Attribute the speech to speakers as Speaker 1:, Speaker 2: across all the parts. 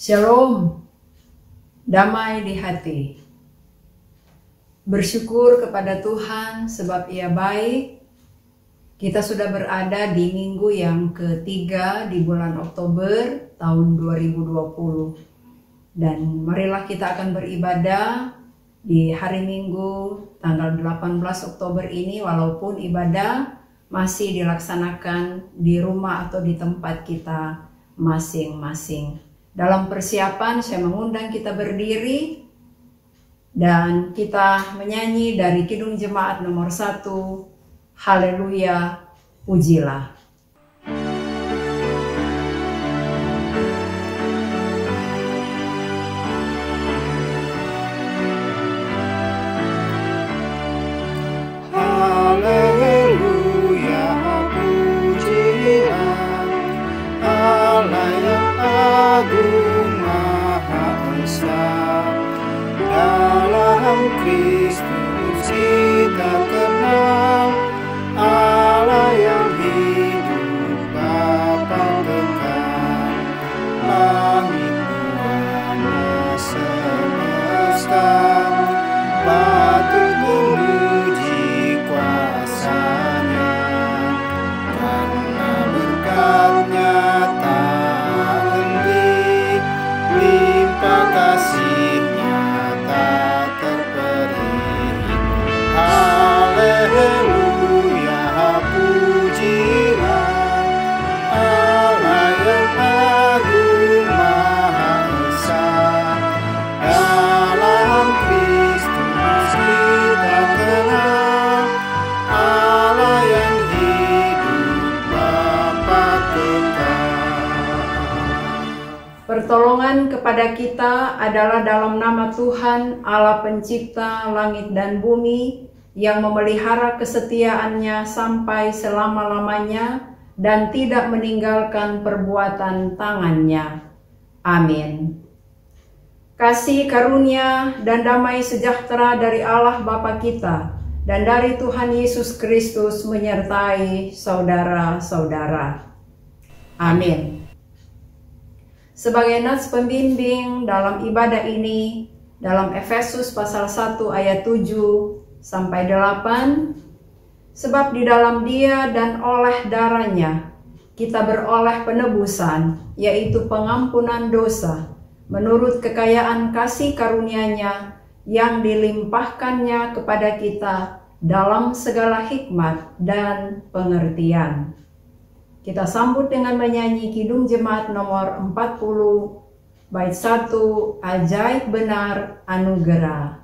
Speaker 1: Shalom, damai di hati. Bersyukur kepada Tuhan sebab Ia baik. Kita sudah berada di minggu yang ketiga di bulan Oktober tahun 2020. Dan marilah kita akan beribadah di hari Minggu tanggal 18 Oktober ini, walaupun ibadah masih dilaksanakan di rumah atau di tempat kita masing-masing. Dalam persiapan saya mengundang kita berdiri dan kita menyanyi dari Kidung Jemaat nomor 1, Haleluya, Pujilah.
Speaker 2: Agung Maha Esa, dalam Kristus kita kenal Allah yang hidup Bapa kekal, langit buana semesta patut memuji kuasa-Nya, karena berkat-Nya kasih-Nya tak terperi. Haleluya, pujilah Allah yang agung Maha Esa, dalam Kristus kita kenal Allah yang hidup Bapa kekal.
Speaker 1: Pertolongan kepada kita adalah dalam nama Tuhan Allah pencipta langit dan bumi, yang memelihara kesetiaan-Nya sampai selama-lamanya dan tidak meninggalkan perbuatan tangan-Nya. Amin. Kasih karunia dan damai sejahtera dari Allah Bapa kita dan dari Tuhan Yesus Kristus menyertai saudara-saudara. Amin. Sebagai nats pembimbing dalam ibadah ini, dalam Efesus pasal 1 ayat 7 sampai 8, sebab di dalam Dia dan oleh darah-Nya kita beroleh penebusan, yaitu pengampunan dosa, menurut kekayaan kasih karunia-Nya yang dilimpahkan-Nya kepada kita dalam segala hikmat dan pengertian. Kita sambut dengan menyanyi Kidung Jemaat nomor 40, bait 1, Ajaib Benar Anugerah.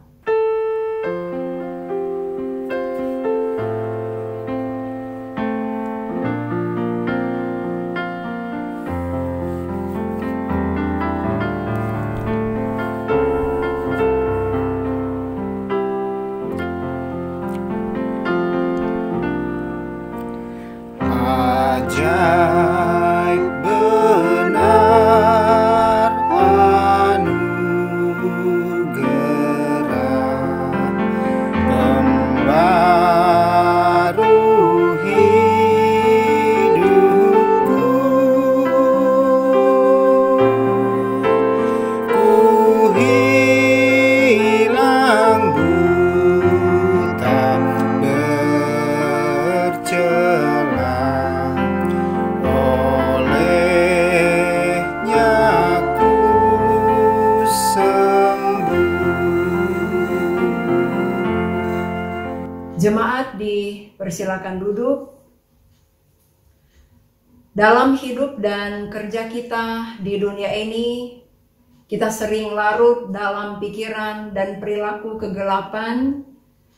Speaker 2: Ajaib benar anugerah, pembaru hidupku. Ku hilang buta bercela,
Speaker 1: Jemaat dipersilakan duduk. Dalam hidup dan kerja kita di dunia ini, kita sering larut dalam pikiran dan perilaku kegelapan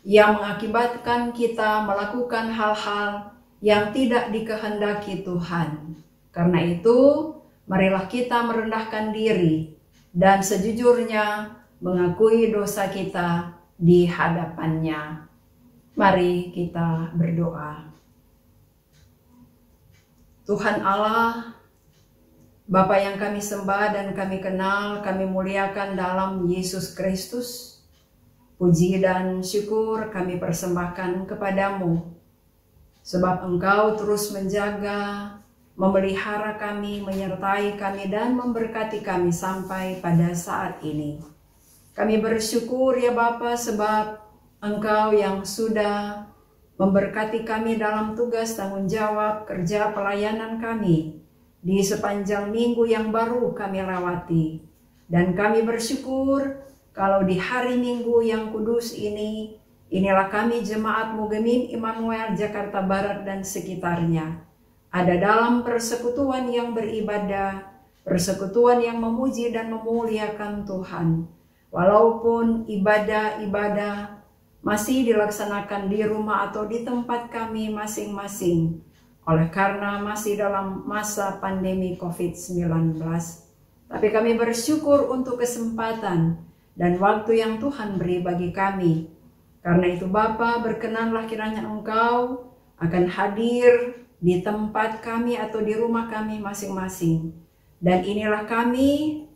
Speaker 1: yang mengakibatkan kita melakukan hal-hal yang tidak dikehendaki Tuhan. Karena itu, marilah kita merendahkan diri dan sejujurnya mengakui dosa kita di hadapan-Nya. Mari kita berdoa. Tuhan Allah, Bapa yang kami sembah dan kami kenal, kami muliakan dalam Yesus Kristus. Puji dan syukur kami persembahkan kepadamu, sebab Engkau terus menjaga, memelihara kami, menyertai kami, dan memberkati kami sampai pada saat ini. Kami bersyukur ya Bapa sebab Engkau yang sudah memberkati kami dalam tugas tanggung jawab kerja pelayanan kami di sepanjang minggu yang baru kami lewati. Dan kami bersyukur kalau di hari Minggu yang kudus ini, inilah kami Jemaat Mugemin Immanuel Jakarta Barat dan sekitarnya ada dalam persekutuan yang beribadah, persekutuan yang memuji dan memuliakan Tuhan. Walaupun ibadah-ibadah masih dilaksanakan di rumah atau di tempat kami masing-masing, oleh karena masih dalam masa pandemi COVID-19. Tapi kami bersyukur untuk kesempatan dan waktu yang Tuhan beri bagi kami. Karena itu Bapa, berkenanlah kiranya Engkau akan hadir di tempat kami atau di rumah kami masing-masing. Dan inilah kami,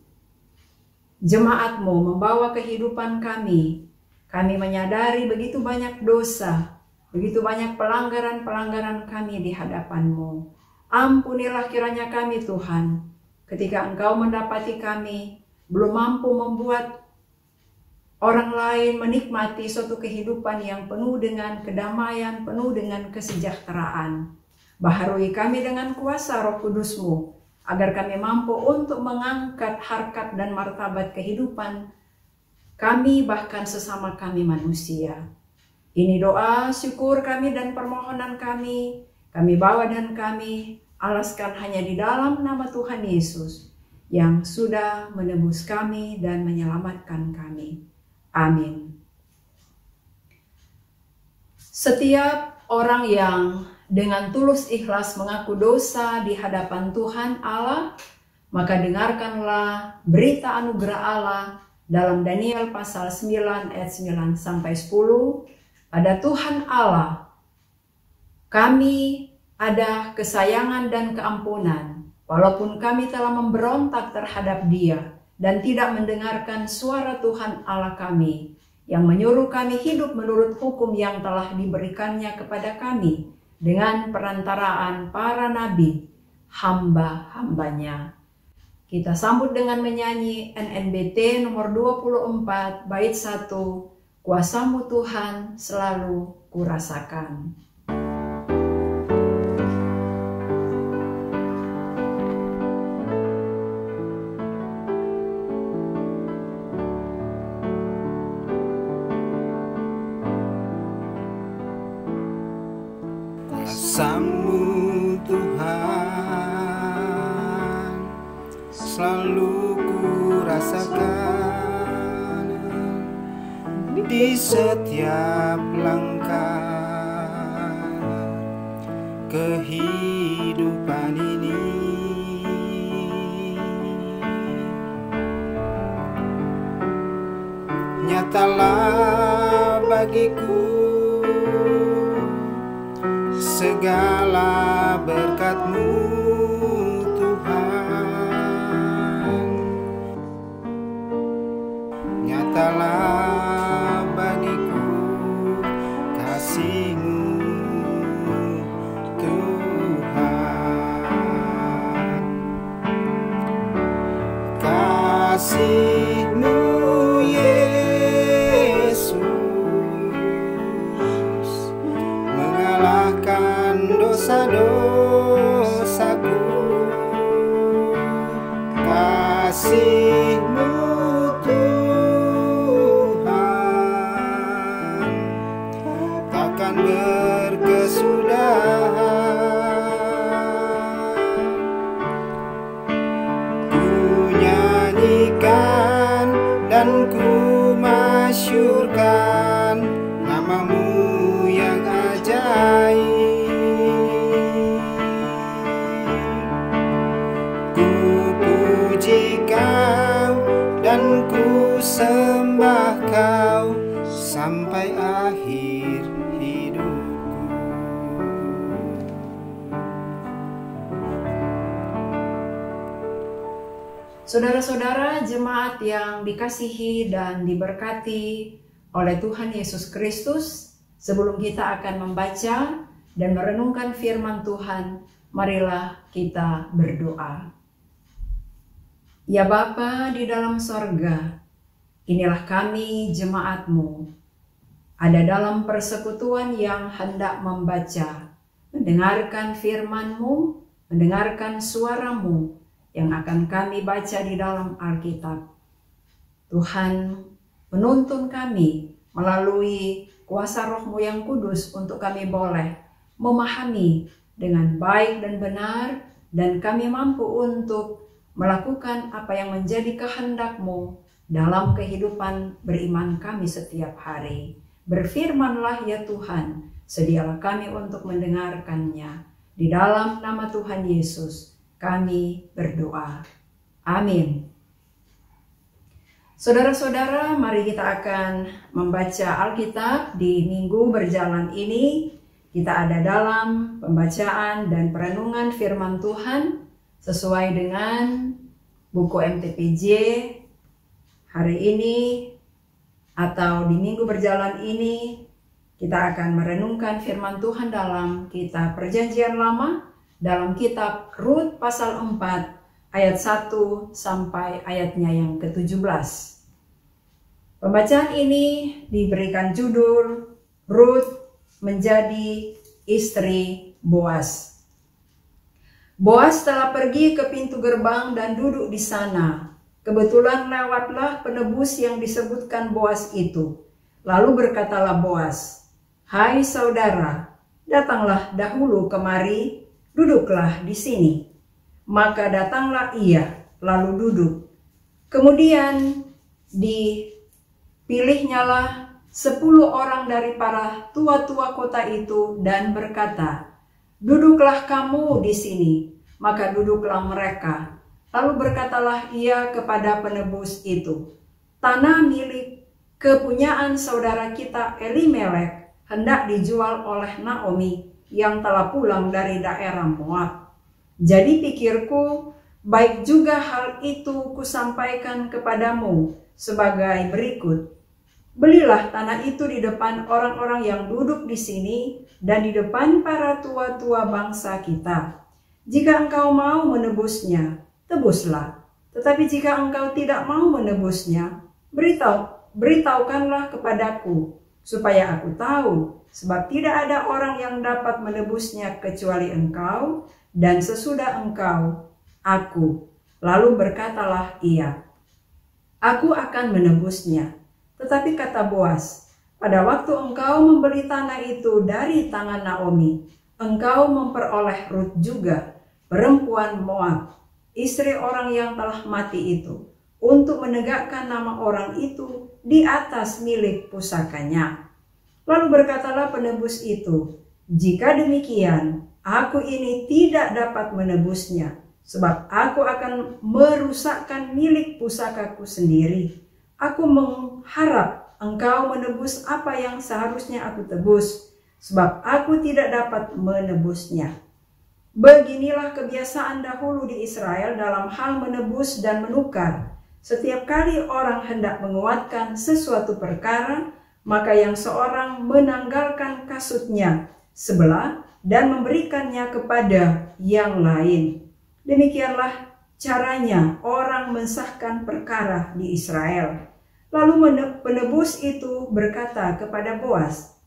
Speaker 1: jemaat-Mu, membawa kehidupan kami. Kami menyadari begitu banyak dosa, begitu banyak pelanggaran-pelanggaran kami di hadapan-Mu. Ampunilah kiranya kami Tuhan, ketika Engkau mendapati kami belum mampu membuat orang lain menikmati suatu kehidupan yang penuh dengan kedamaian, penuh dengan kesejahteraan. Baharui kami dengan kuasa Roh Kudus-Mu, agar kami mampu untuk mengangkat harkat dan martabat kehidupan kami, bahkan sesama kami manusia. Ini doa, syukur kami dan permohonan kami bawa dan kami alaskan hanya di dalam nama Tuhan Yesus, yang sudah menebus kami dan menyelamatkan kami. Amin. Setiap orang yang dengan tulus ikhlas mengaku dosa di hadapan Tuhan Allah, maka dengarkanlah berita anugerah Allah dalam Daniel pasal 9 ayat 9 sampai 10. Pada Tuhan Allah kami ada kesayangan dan keampunan, walaupun kami telah memberontak terhadap Dia dan tidak mendengarkan suara Tuhan Allah kami, yang menyuruh kami hidup menurut hukum yang telah diberikannya kepada kami dengan perantaraan para nabi, hamba-hambanya. Kita sambut dengan menyanyi NNBT nomor 24, bait 1, Kuasa-Mu Tuhan selalu kurasakan.
Speaker 2: Kuasa-Mu Tuhan selalu kurasakan di setiap langkah kehidupan ini. Nyatalah bagiku segala berkat-Mu Tuhan. Nyatalah bagiku kasih-Mu Tuhan. Kasih-Mu Yesus mengalahkan dosa-dosaku. Kasih-Mu Tuhan takkan berkesudahan. Ku nyanyikan dan ku masyurkan nama-Mu yang ajaib. Ku puji Kau dan ku sembah Kau sampai akhir hidupku.
Speaker 1: Saudara-saudara jemaat yang dikasihi dan diberkati oleh Tuhan Yesus Kristus, sebelum kita akan membaca dan merenungkan firman Tuhan, Marilah kita berdoa. Ya Bapa di dalam sorga, inilah kami jemaat-Mu, ada dalam persekutuan yang hendak membaca, mendengarkan firman-Mu, mendengarkan suara-Mu yang akan kami baca di dalam Alkitab. Tuhan, menuntun kami melalui kuasa Roh-Mu yang kudus untuk kami boleh memahami dengan baik dan benar, dan kami mampu untuk melakukan apa yang menjadi kehendak-Mu dalam kehidupan beriman kami setiap hari. Berfirmanlah ya Tuhan, sedialah kami untuk mendengarkannya. Di dalam nama Tuhan Yesus kami berdoa. Amin. Saudara-saudara, mari kita akan membaca Alkitab di minggu berjalan ini. Kita ada dalam pembacaan dan perenungan firman Tuhan sesuai dengan buku MTPJ hari ini atau di minggu berjalan ini. Kita akan merenungkan firman Tuhan dalam kitab Perjanjian Lama, dalam kitab Rut pasal 4 ayat 1 sampai ayatnya yang ke-17. Pembacaan ini diberikan judul Rut menjadi istri Boas. Boas telah pergi ke pintu gerbang dan duduk di sana. Kebetulan lewatlah penebus yang disebutkan Boas itu. Lalu berkatalah Boas, "Hai saudara, datanglah dahulu kemari, duduklah di sini." Maka datanglah ia, lalu duduk. Kemudian dipilihnyalah 10 orang dari para tua-tua kota itu dan berkata, "Duduklah kamu di sini." Maka duduklah mereka. Lalu berkatalah ia kepada penebus itu, "Tanah milik kepunyaan saudara kita Elimelek hendak dijual oleh Naomi yang telah pulang dari daerah Moab. Jadi pikirku, baik juga hal itu kusampaikan kepadamu sebagai berikut. Belilah tanah itu di depan orang-orang yang duduk di sini dan di depan para tua-tua bangsa kita. Jika engkau mau menebusnya, tebuslah. Tetapi jika engkau tidak mau menebusnya, beritahukanlah kepadaku, supaya aku tahu, sebab tidak ada orang yang dapat menebusnya kecuali engkau, dan sesudah engkau, aku." Lalu berkatalah ia, "Aku akan menebusnya." Tetapi kata Boas, "Pada waktu engkau membeli tanah itu dari tangan Naomi, engkau memperoleh Rut juga, perempuan Moab, istri orang yang telah mati itu, untuk menegakkan nama orang itu di atas milik pusakanya." Lalu berkatalah penebus itu, "Jika demikian, aku ini tidak dapat menebusnya, sebab aku akan merusakkan milik pusakaku sendiri. Aku mengharap engkau menebus apa yang seharusnya aku tebus, sebab aku tidak dapat menebusnya. Beginilah kebiasaan dahulu di Israel dalam hal menebus dan menukar. Setiap kali orang hendak menguatkan sesuatu perkara, maka yang seorang menanggalkan kasutnya sebelah dan memberikannya kepada yang lain. Demikianlah caranya orang mensahkan perkara di Israel." Lalu penebus itu berkata kepada Boas,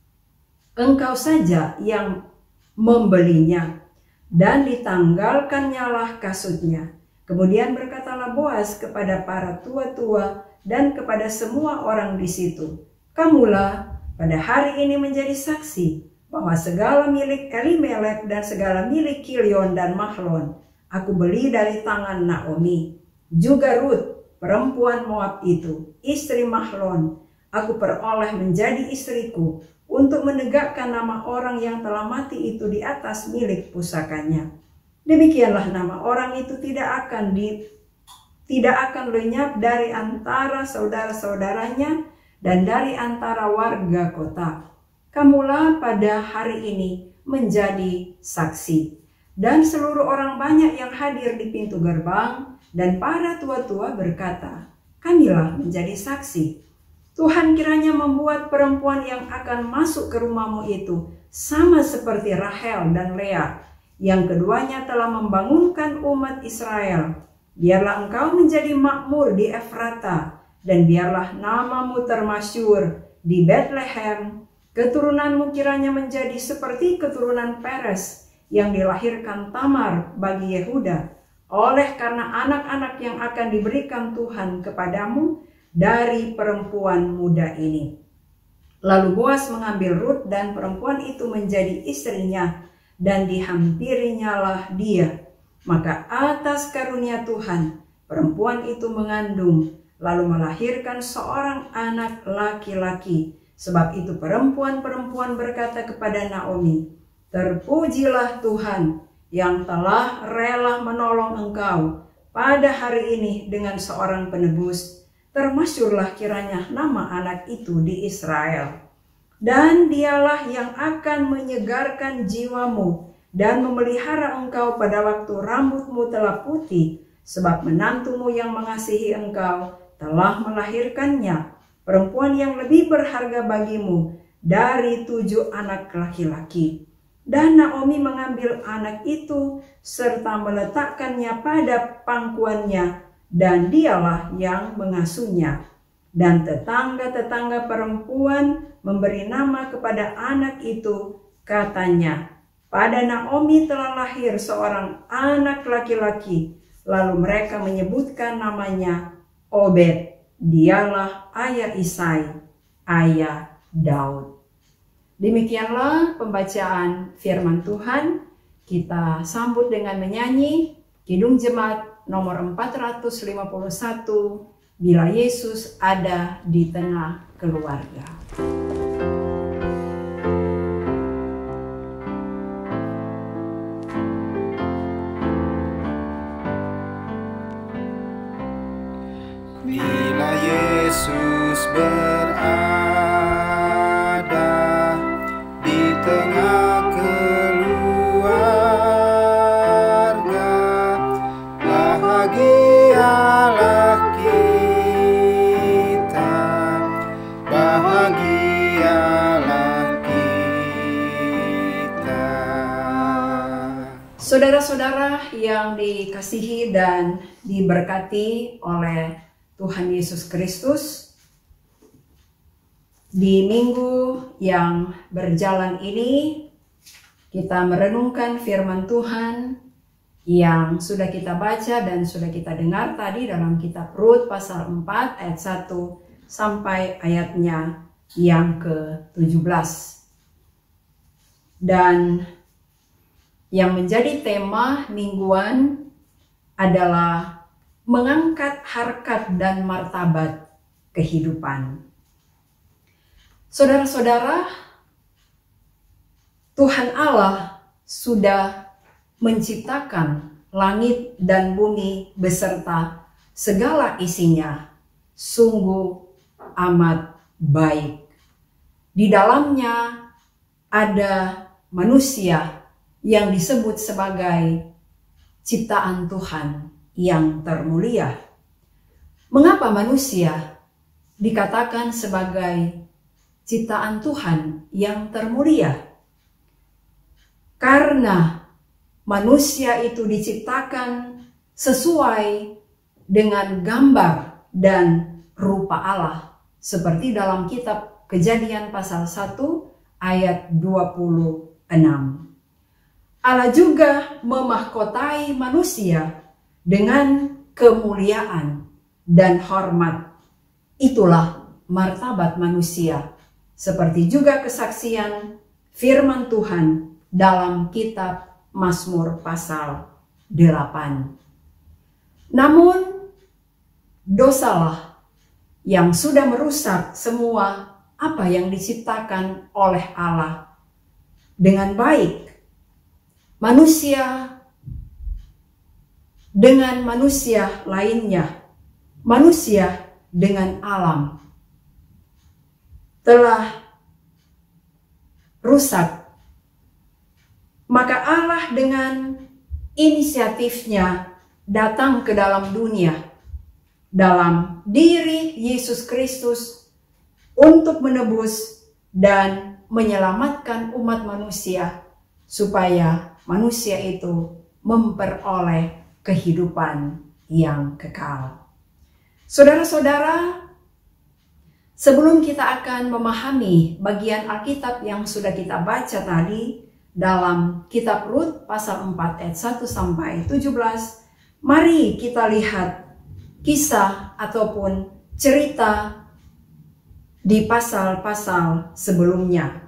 Speaker 1: "Engkau saja yang membelinya." Dan ditanggalkannyalah kasutnya. Kemudian berkatalah Boas kepada para tua-tua dan kepada semua orang di situ, "Kamulah pada hari ini menjadi saksi bahwa segala milik Elimelek dan segala milik Kilion dan Mahlon aku beli dari tangan Naomi. Juga Rut, perempuan Moab itu, istri Mahlon, aku peroleh menjadi istriku untuk menegakkan nama orang yang telah mati itu di atas milik pusakanya. Demikianlah nama orang itu tidak akan lenyap dari antara saudara-saudaranya dan dari antara warga kota. Kamulah pada hari ini menjadi saksi." Dan seluruh orang banyak yang hadir di pintu gerbang dan para tua-tua berkata, "Kamilah menjadi saksi. Tuhan kiranya membuat perempuan yang akan masuk ke rumahmu itu sama seperti Rahel dan Lea, yang keduanya telah membangunkan umat Israel. Biarlah engkau menjadi makmur di Efrata, dan biarlah namamu termasyhur di Bethlehem. Keturunanmu kiranya menjadi seperti keturunan Peres yang dilahirkan Tamar bagi Yehuda, oleh karena anak-anak yang akan diberikan Tuhan kepadamu dari perempuan muda ini. Lalu Boas mengambil Rut dan perempuan itu menjadi istrinya, dan dihampirinyalah dia. Maka atas karunia Tuhan, perempuan itu mengandung, lalu melahirkan seorang anak laki-laki. Sebab itu perempuan-perempuan berkata kepada Naomi, "Terpujilah Tuhan yang telah rela menolong engkau pada hari ini dengan seorang penebus. Termasyhurlah kiranya nama anak itu di Israel. Dan dialah yang akan menyegarkan jiwamu dan memelihara engkau pada waktu rambutmu telah putih, sebab menantumu yang mengasihi engkau telah melahirkannya, perempuan yang lebih berharga bagimu dari 7 anak laki-laki." Dan Naomi mengambil anak itu serta meletakkannya pada pangkuannya, dan dialah yang mengasuhnya. Dan tetangga-tetangga perempuan memberi nama kepada anak itu, katanya, "Pada Naomi telah lahir seorang anak laki-laki." Lalu mereka menyebutkan namanya Obed. Dialah ayah Isai, ayah Daud. Demikianlah pembacaan firman Tuhan. Kita sambut dengan menyanyi Kidung Jemaat nomor 451, Bila Yesus Ada di Tengah Keluarga.
Speaker 2: Bila Yesus berada di tengah keluarga, bahagialah kita, bahagialah kita.
Speaker 1: Saudara-saudara yang dikasihi dan diberkati oleh Tuhan Yesus Kristus, di minggu yang berjalan ini kita merenungkan firman Tuhan yang sudah kita baca dan sudah kita dengar tadi dalam kitab Rut pasal 4 ayat 1 sampai ayatnya yang ke-17. Dan yang menjadi tema mingguan adalah mengangkat harkat dan martabat kehidupan. Saudara-saudara, Tuhan Allah sudah menciptakan langit dan bumi beserta segala isinya, sungguh amat baik. Di dalamnya ada manusia yang disebut sebagai ciptaan Tuhan yang termulia. Mengapa manusia dikatakan sebagai ciptaan Tuhan yang termulia? Karena manusia itu diciptakan sesuai dengan gambar dan rupa Allah, seperti dalam kitab Kejadian pasal 1 ayat 26. Allah juga memahkotai manusia dengan kemuliaan dan hormat. Itulah martabat manusia, seperti juga kesaksian firman Tuhan dalam kitab Mazmur pasal 8. Namun dosalah yang sudah merusak semua apa yang diciptakan oleh Allah dengan baik. Manusia dengan manusia lainnya, manusia dengan alam telah rusak. Maka Allah dengan inisiatifnya datang ke dalam dunia, dalam diri Yesus Kristus untuk menebus dan menyelamatkan umat manusia supaya manusia itu memperoleh kehidupan yang kekal. Saudara-saudara, sebelum kita akan memahami bagian Alkitab yang sudah kita baca tadi dalam kitab Rut pasal 4 ayat 1 sampai 17, mari kita lihat kisah ataupun cerita di pasal-pasal sebelumnya.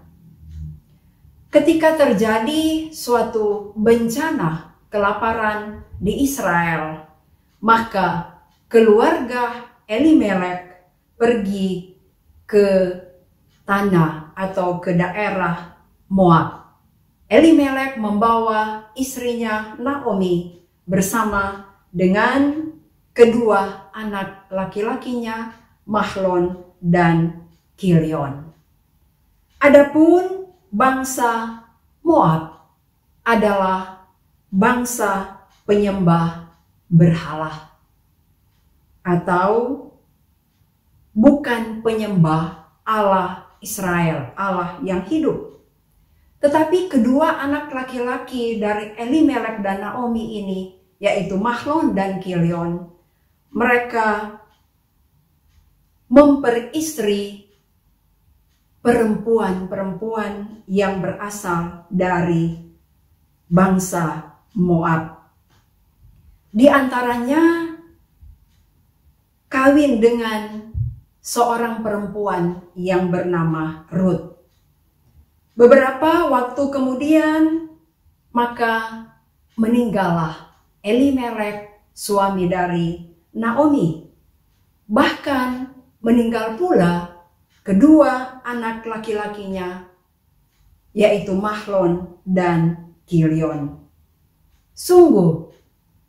Speaker 1: Ketika terjadi suatu bencana kelaparan di Israel, maka keluarga Elimelek pergi ke tanah atau ke daerah Moab. Elimelek membawa istrinya Naomi bersama dengan kedua anak laki-lakinya Mahlon dan Kilion. Adapun bangsa Moab adalah bangsa penyembah berhala, atau bukan penyembah Allah Israel, Allah yang hidup. Tetapi kedua anak laki-laki dari Elimelek dan Naomi ini, yaitu Mahlon dan Kilion, mereka memperistri perempuan-perempuan yang berasal dari bangsa Moab. Di antaranya kawin dengan seorang perempuan yang bernama Rut. Beberapa waktu kemudian, maka meninggallah Elimelek, suami dari Naomi. Bahkan meninggal pula kedua anak laki-lakinya, yaitu Mahlon dan Kilion. Sungguh,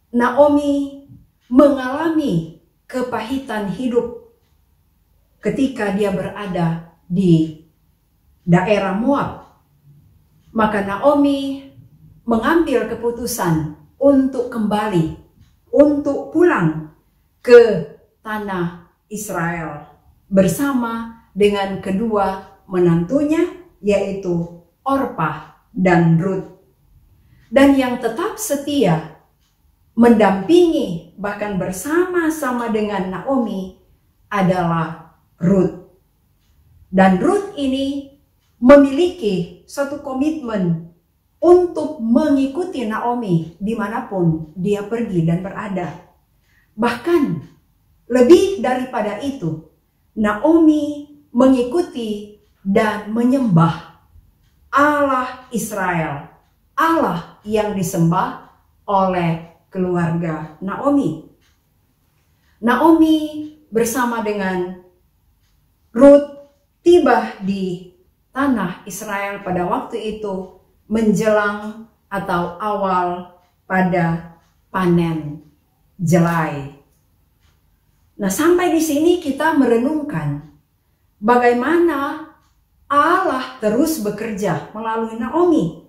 Speaker 1: Naomi mengalami kepahitan hidup ketika dia berada di daerah Moab. Maka Naomi mengambil keputusan untuk kembali, untuk pulang ke tanah Israel bersama dengan kedua menantunya, yaitu Orpah dan Rut. Dan yang tetap setia mendampingi bahkan bersama-sama dengan Naomi adalah Rut. Dan Rut ini memiliki suatu komitmen untuk mengikuti Naomi dimanapun dia pergi dan berada. Bahkan lebih daripada itu, Naomi mengikuti dan menyembah Allah Israel, Allah yang disembah oleh keluarga Naomi. Naomi bersama dengan Rut tiba di tanah Israel pada waktu itu menjelang atau awal pada panen jelai. Nah, sampai di sini kita merenungkan bagaimana Allah terus bekerja melalui Naomi,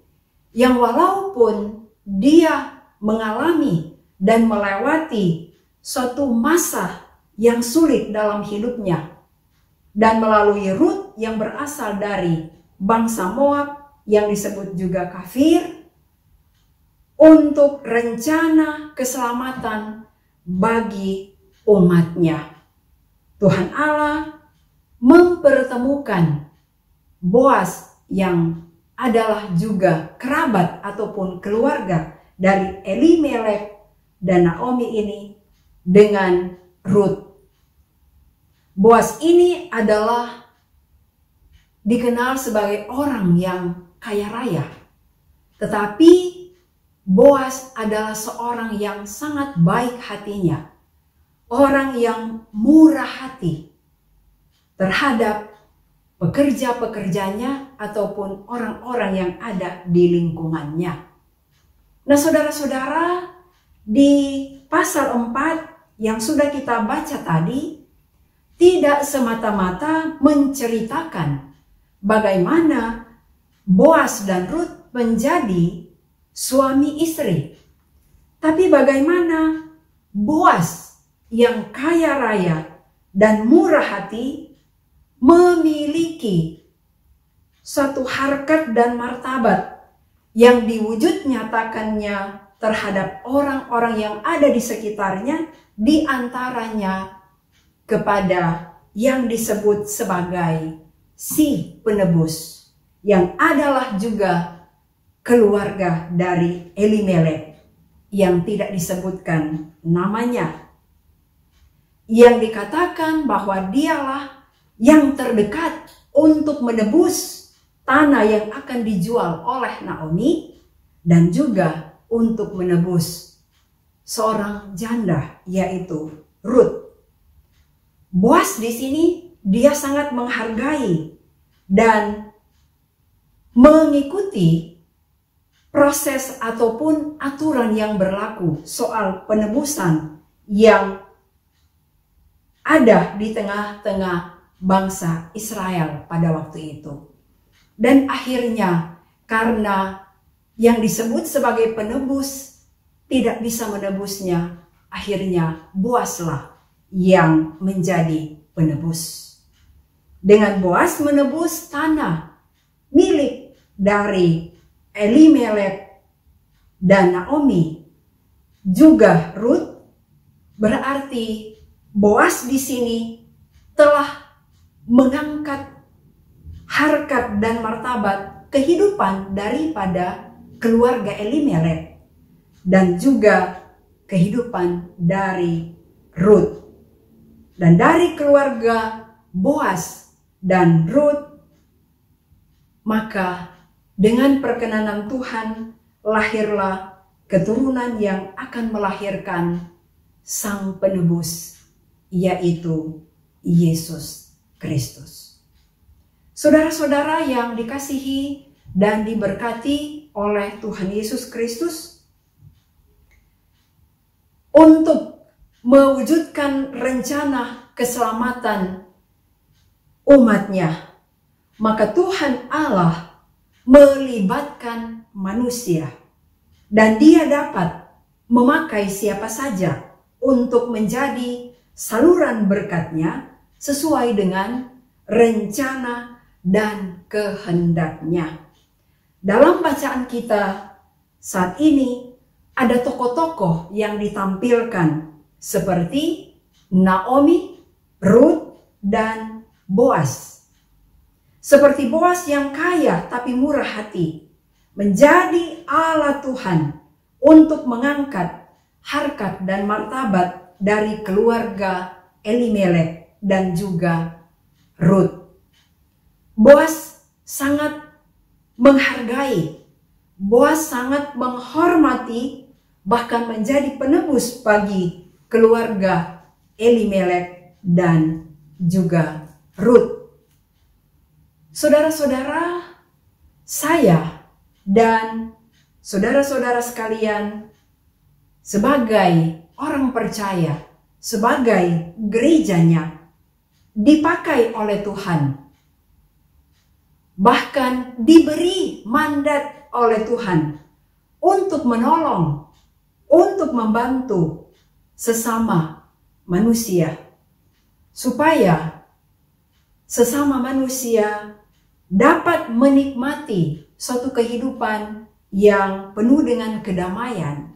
Speaker 1: yang walaupun dia mengalami dan melewati suatu masa yang sulit dalam hidupnya, dan melalui Rut yang berasal dari bangsa Moab yang disebut juga kafir, untuk rencana keselamatan bagi umatnya. Tuhan Allah mempertemukan Boas yang adalah juga kerabat ataupun keluarga dari Elimelek dan Naomi ini dengan Rut. Boas ini adalah dikenal sebagai orang yang kaya raya, tetapi Boas adalah seorang yang sangat baik hatinya, orang yang murah hati terhadap pekerja-pekerjanya ataupun orang-orang yang ada di lingkungannya. Nah, saudara-saudara, di pasal 4 yang sudah kita baca tadi, tidak semata-mata menceritakan bagaimana Boas dan Rut menjadi suami istri, tapi bagaimana Boas yang kaya raya dan murah hati memiliki satu harkat dan martabat yang diwujud nyatakannya terhadap orang-orang yang ada di sekitarnya, di antaranya kepada yang disebut sebagai si penebus, yang adalah juga keluarga dari Elimelek yang tidak disebutkan namanya, yang dikatakan bahwa dialah yang terdekat untuk menebus tanah yang akan dijual oleh Naomi, dan juga untuk menebus seorang janda, yaitu Ruth. Boas di sini dia sangat menghargai dan mengikuti proses ataupun aturan yang berlaku soal penebusan yang ada di tengah-tengah bangsa Israel pada waktu itu. Dan akhirnya karena yang disebut sebagai penebus tidak bisa menebusnya, akhirnya Boaslah yang menjadi penebus. Dengan Boas menebus tanah milik dari Elimelek dan Naomi, juga Ruth, berarti Boas di sini telah mengangkat harkat dan martabat kehidupan daripada keluarga Elimelek dan juga kehidupan dari Ruth. Dan dari keluarga Boas dan Ruth, maka dengan perkenanan Tuhan lahirlah keturunan yang akan melahirkan sang penebus, yaitu Yesus Kristus. Saudara-saudara yang dikasihi dan diberkati oleh Tuhan Yesus Kristus, untuk mewujudkan rencana keselamatan umatnya, maka Tuhan Allah melibatkan manusia, dan Dia dapat memakai siapa saja untuk menjadi saluran berkat-Nya sesuai dengan rencana dan kehendaknya. Dalam bacaan kita saat ini ada tokoh-tokoh yang ditampilkan seperti Naomi, Ruth, dan Boas. Seperti Boas yang kaya tapi murah hati, menjadi alat Tuhan untuk mengangkat harkat dan martabat dari keluarga Elimelek dan juga Ruth. Boas sangat menghargai, Boas sangat menghormati, bahkan menjadi penebus bagi keluarga Elimelek dan juga Ruth. Saudara-saudara, saya dan saudara-saudara sekalian sebagai orang percaya, sebagai gerejanya, dipakai oleh Tuhan. Bahkan diberi mandat oleh Tuhan untuk menolong, untuk membantu sesama manusia, supaya sesama manusia dapat menikmati suatu kehidupan yang penuh dengan kedamaian,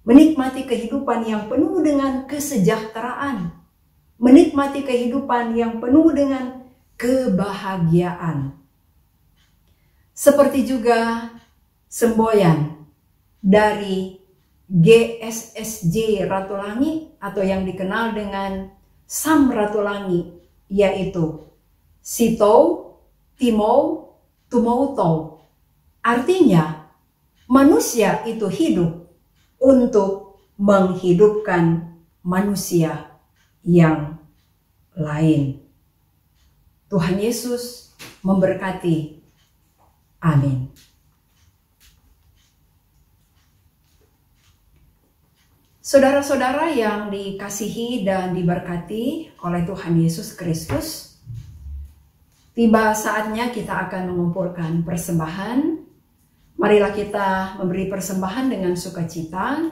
Speaker 1: menikmati kehidupan yang penuh dengan kesejahteraan, menikmati kehidupan yang penuh dengan kebahagiaan. Seperti juga semboyan dari GSSJ Ratulangi atau yang dikenal dengan Sam Ratulangi, yaitu Sitou, Timou, Tumoutou. Artinya manusia itu hidup untuk menghidupkan manusia yang lain. Tuhan Yesus memberkati. Amin. Saudara-saudara yang dikasihi dan diberkati oleh Tuhan Yesus Kristus, tiba saatnya kita akan mengumpulkan persembahan. Marilah kita memberi persembahan dengan sukacita,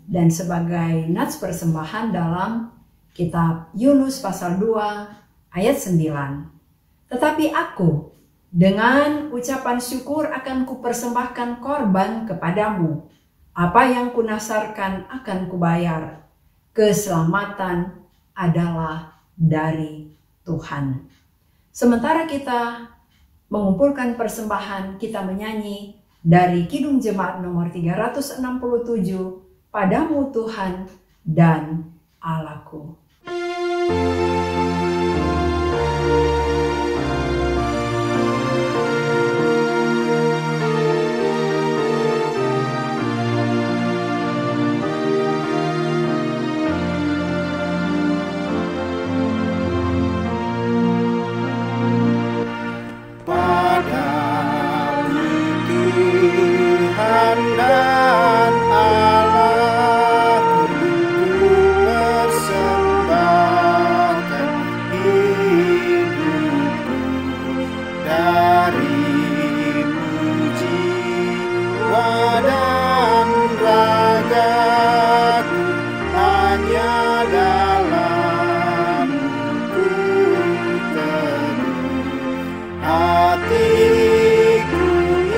Speaker 1: dan sebagai nats persembahan dalam kitab Yunus pasal 2 ayat 9. Tetapi aku Dengan ucapan syukur akan kupersembahkan korban kepadamu. Apa yang kunasarkan akan kubayar. Keselamatan adalah dari Tuhan. Sementara kita mengumpulkan persembahan, kita menyanyi dari Kidung Jemaat nomor 367, Padamu Tuhan dan Allahku.
Speaker 2: Dan Allahku, ku persembahkan hidupku dari jiwa dan ragaku, hanya dalam-Mu teduh. Hatiku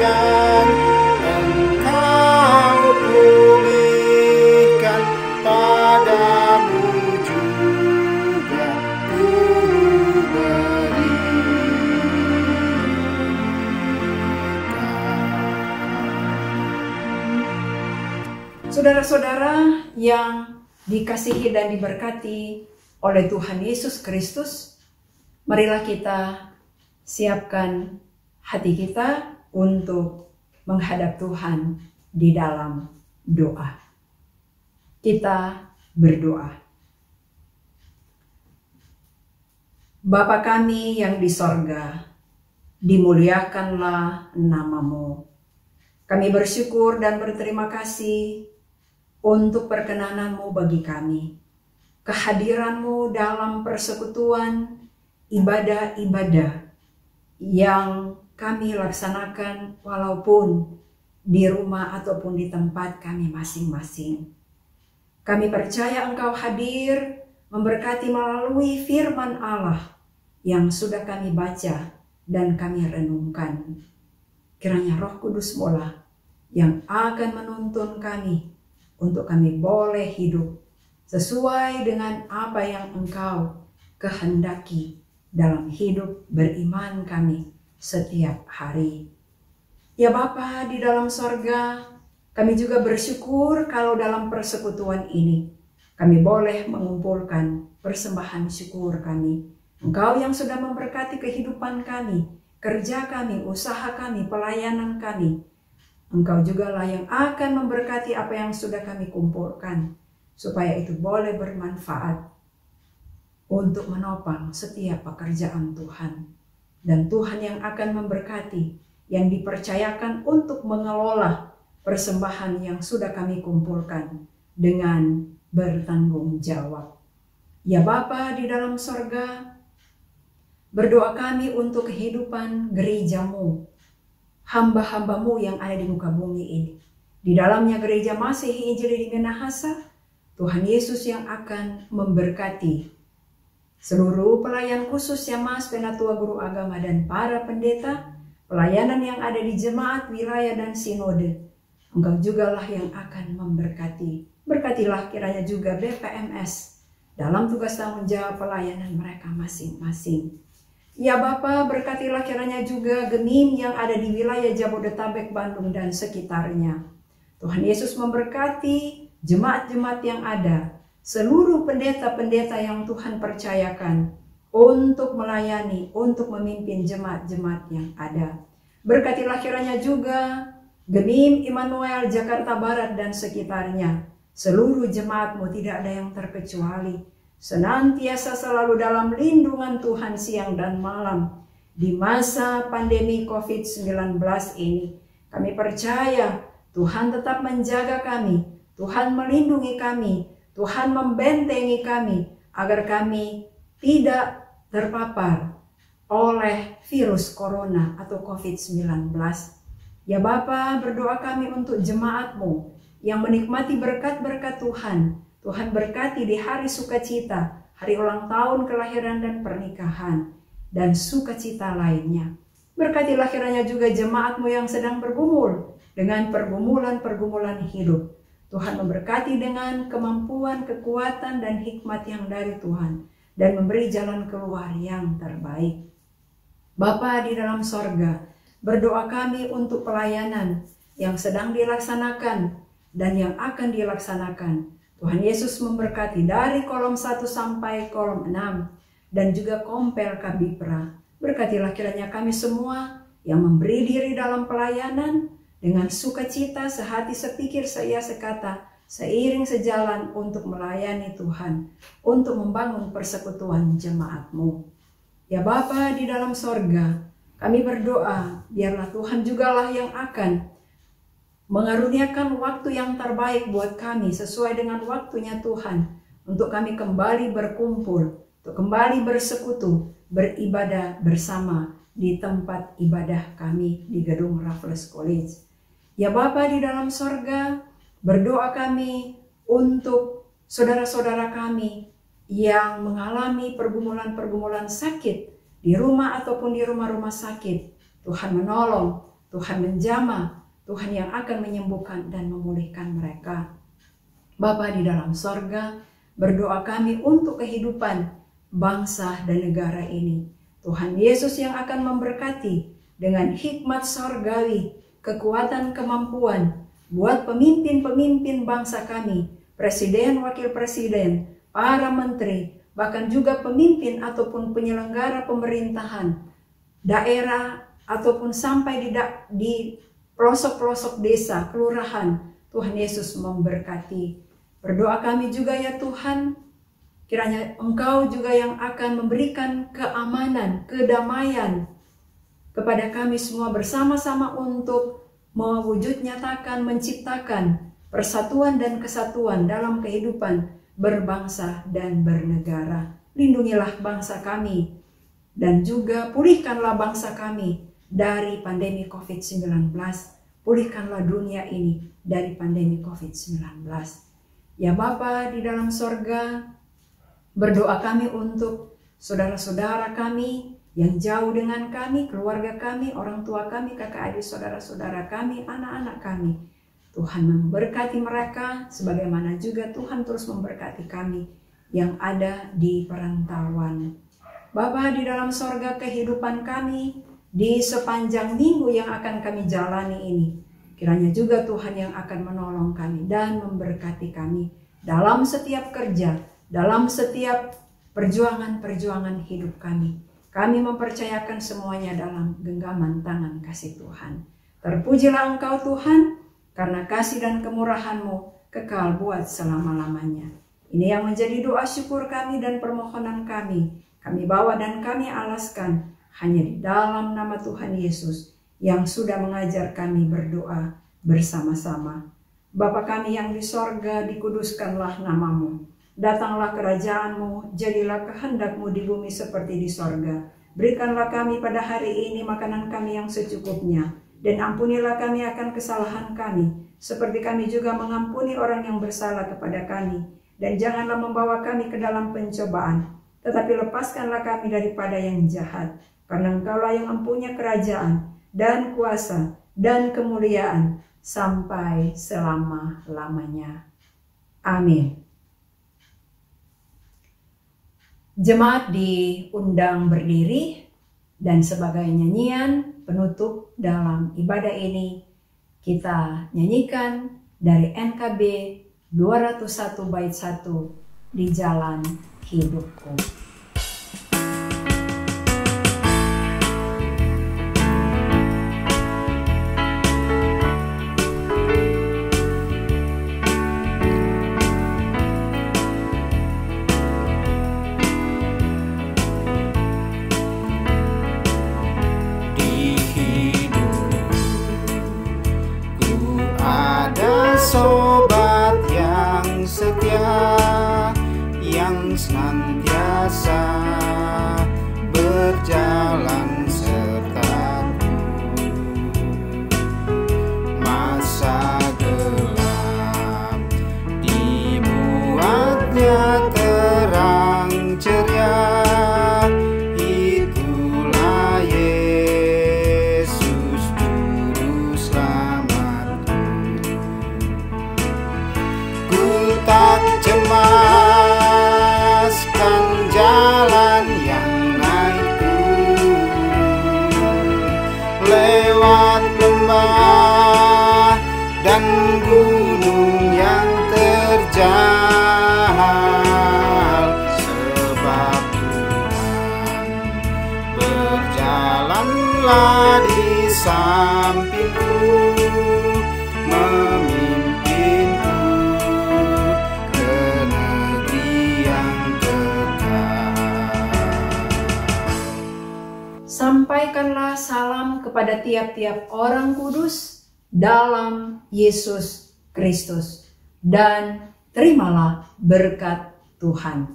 Speaker 2: yang pulihkan, padamu juga ku berikan.
Speaker 1: Saudara-saudara yang dikasihi dan diberkati oleh Tuhan Yesus Kristus, marilah kita siapkan hati kita untuk menghadap Tuhan di dalam doa. Kita berdoa. Bapa kami yang di sorga, dimuliakanlah nama-Mu. Kami bersyukur dan berterima kasih untuk perkenanan-Mu bagi kami. Kehadiran-Mu dalam persekutuan ibadah-ibadah yang kami laksanakan walaupun di rumah ataupun di tempat kami masing-masing. Kami percaya Engkau hadir memberkati melalui firman Allah yang sudah kami baca dan kami renungkan. Kiranya Roh Kudus mula yang akan menuntun kami untuk kami boleh hidup sesuai dengan apa yang Engkau kehendaki dalam hidup beriman kami setiap hari. Ya Bapa di dalam sorga, kami juga bersyukur kalau dalam persekutuan ini kami boleh mengumpulkan persembahan syukur kami. Engkau yang sudah memberkati kehidupan kami, kerja kami, usaha kami, pelayanan kami. Engkau jugalah yang akan memberkati apa yang sudah kami kumpulkan, supaya itu boleh bermanfaat untuk menopang setiap pekerjaan Tuhan. Dan Tuhan yang akan memberkati yang dipercayakan untuk mengelola persembahan yang sudah kami kumpulkan dengan bertanggung jawab. Ya Bapa di dalam sorga, berdoa kami untuk kehidupan gereja-Mu, hamba-hamba-Mu yang ada di muka bumi ini. Di dalamnya gereja Masihi Injili di Minahasa, Tuhan Yesus yang akan memberkati seluruh pelayan khususnya Mas Penatua Guru Agama dan para pendeta, pelayanan yang ada di jemaat, wilayah dan sinode. Engkau jugalah yang akan memberkati. Berkatilah kiranya juga BPMS dalam tugas tanggung jawab pelayanan mereka masing-masing. Ya Bapa, berkatilah kiranya juga GEMIM yang ada di wilayah Jabodetabek, Bandung dan sekitarnya. Tuhan Yesus memberkati jemaat-jemaat yang ada, seluruh pendeta-pendeta yang Tuhan percayakan untuk melayani, untuk memimpin jemaat-jemaat yang ada. Berkatilah kiranya juga GEMIM Immanuel Jakarta Barat dan sekitarnya. Seluruh jemaat-Mu tidak ada yang terkecuali. Senantiasa selalu dalam lindungan Tuhan siang dan malam. Di masa pandemi COVID-19 ini, kami percaya Tuhan tetap menjaga kami, Tuhan melindungi kami, Tuhan membentengi kami agar kami tidak terpapar oleh virus corona atau COVID-19. Ya Bapa, berdoa kami untuk jemaat-Mu yang menikmati berkat-berkat Tuhan. Tuhan berkati di hari sukacita, hari ulang tahun kelahiran dan pernikahan, dan sukacita lainnya. Berkatilah kiranya juga jemaat-Mu yang sedang bergumul dengan pergumulan-pergumulan hidup. Tuhan memberkati dengan kemampuan, kekuatan, dan hikmat yang dari Tuhan, dan memberi jalan keluar yang terbaik. Bapa di dalam sorga, berdoa kami untuk pelayanan yang sedang dilaksanakan dan yang akan dilaksanakan. Tuhan Yesus memberkati dari kolom 1 sampai kolom 6 dan juga kompel Kabipra. Berkatilah kiranya kami semua yang memberi diri dalam pelayanan dengan sukacita, sehati, sepikir, seia, sekata, seiring sejalan untuk melayani Tuhan, untuk membangun persekutuan jemaat-Mu. Ya Bapa di dalam sorga, kami berdoa, biarlah Tuhan jugalah yang akan mengaruniakan waktu yang terbaik buat kami sesuai dengan waktunya Tuhan, untuk kami kembali berkumpul, untuk kembali bersekutu, beribadah bersama di tempat ibadah kami di gedung Raffles College. Ya Bapa di dalam sorga, berdoa kami untuk saudara-saudara kami yang mengalami pergumulan-pergumulan sakit di rumah ataupun di rumah-rumah sakit. Tuhan menolong, Tuhan menjamah, Tuhan yang akan menyembuhkan dan memulihkan mereka. Bapa di dalam sorga, berdoa kami untuk kehidupan bangsa dan negara ini. Tuhan Yesus yang akan memberkati dengan hikmat sorgawi, kekuatan, kemampuan buat pemimpin-pemimpin bangsa kami, presiden, wakil presiden, para menteri, bahkan juga pemimpin ataupun penyelenggara pemerintahan, daerah ataupun sampai di pelosok-pelosok desa, kelurahan. Tuhan Yesus memberkati. Berdoa kami juga ya Tuhan, kiranya Engkau juga yang akan memberikan keamanan, kedamaian kepada kami semua bersama-sama untuk mewujud nyatakan, menciptakan persatuan dan kesatuan dalam kehidupan berbangsa dan bernegara. Lindungilah bangsa kami dan juga pulihkanlah bangsa kami dari pandemi COVID-19. Pulihkanlah dunia ini dari pandemi COVID-19. Ya Bapa di dalam sorga, berdoa kami untuk saudara-saudara kami yang jauh dengan kami, keluarga kami, orang tua kami, kakak adik, saudara-saudara kami, anak-anak kami. Tuhan memberkati mereka, sebagaimana juga Tuhan terus memberkati kami yang ada di perantauan. Bapa di dalam sorga, kehidupan kami di sepanjang minggu yang akan kami jalani ini, kiranya juga Tuhan yang akan menolong kami dan memberkati kami dalam setiap kerja, dalam setiap perjuangan-perjuangan hidup kami. Kami mempercayakan semuanya dalam genggaman tangan kasih Tuhan. Terpujilah Engkau Tuhan, karena kasih dan kemurahan-Mu kekal buat selama-lamanya. Ini yang menjadi doa syukur kami dan permohonan kami. Kami bawa dan kami alaskan hanya di dalam nama Tuhan Yesus yang sudah mengajar kami berdoa bersama-sama. Bapa kami yang di sorga, dikuduskanlah nama-Mu. Datanglah kerajaan-Mu, jadilah kehendak-Mu di bumi seperti di sorga. Berikanlah kami pada hari ini makanan kami yang secukupnya, dan ampunilah kami akan kesalahan kami, seperti kami juga mengampuni orang yang bersalah kepada kami. Dan janganlah membawa kami ke dalam pencobaan, tetapi lepaskanlah kami daripada yang jahat, karena Engkaulah yang mempunyai kerajaan, dan kuasa, dan kemuliaan, sampai selama-lamanya. Amin. Jemaat diundang berdiri, dan sebagai nyanyian penutup dalam ibadah ini, kita nyanyikan dari NKB 201 bait 1, Di Jalan Hidupku.
Speaker 2: Sobat yang setia, yang senantiasa berjalan sertaku. Masa gelap dibuatnya terang ceria, itulah Yesus. terjal, sebab Tuhan berjalanlah di sampingku, memimpinku ke negeri yang kekal.
Speaker 1: Sampaikanlah salam kepada tiap-tiap orang kudus dalam Yesus Kristus, dan terimalah berkat Tuhan.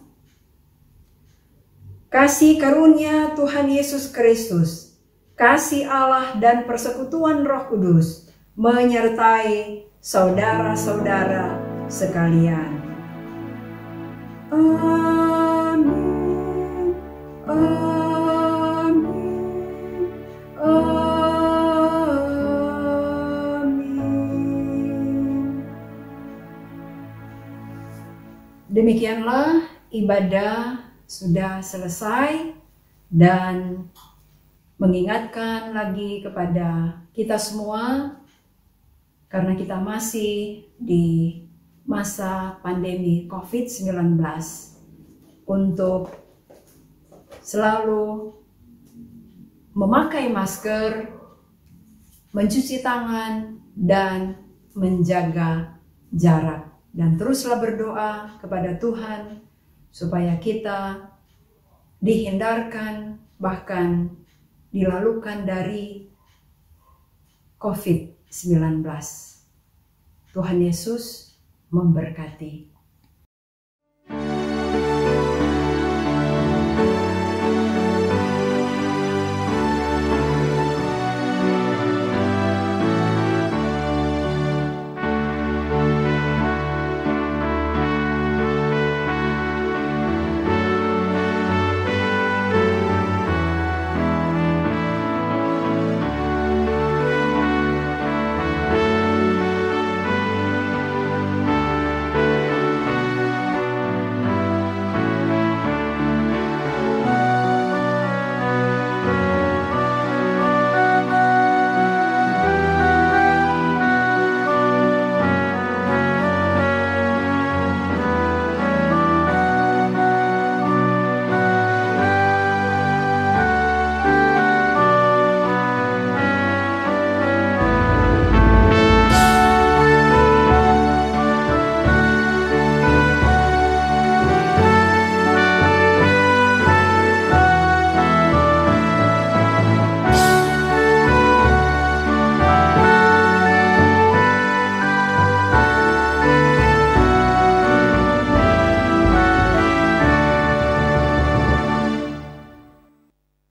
Speaker 1: Kasih karunia Tuhan Yesus Kristus, kasih Allah dan persekutuan Roh Kudus menyertai saudara-saudara sekalian. Amin. Amin. Demikianlah ibadah sudah selesai, dan mengingatkan lagi kepada kita semua, karena kita masih di masa pandemi COVID-19, untuk selalu memakai masker, mencuci tangan, dan menjaga jarak. Dan teruslah berdoa kepada Tuhan supaya kita dihindarkan, bahkan dilalukan dari COVID-19. Tuhan Yesus memberkati.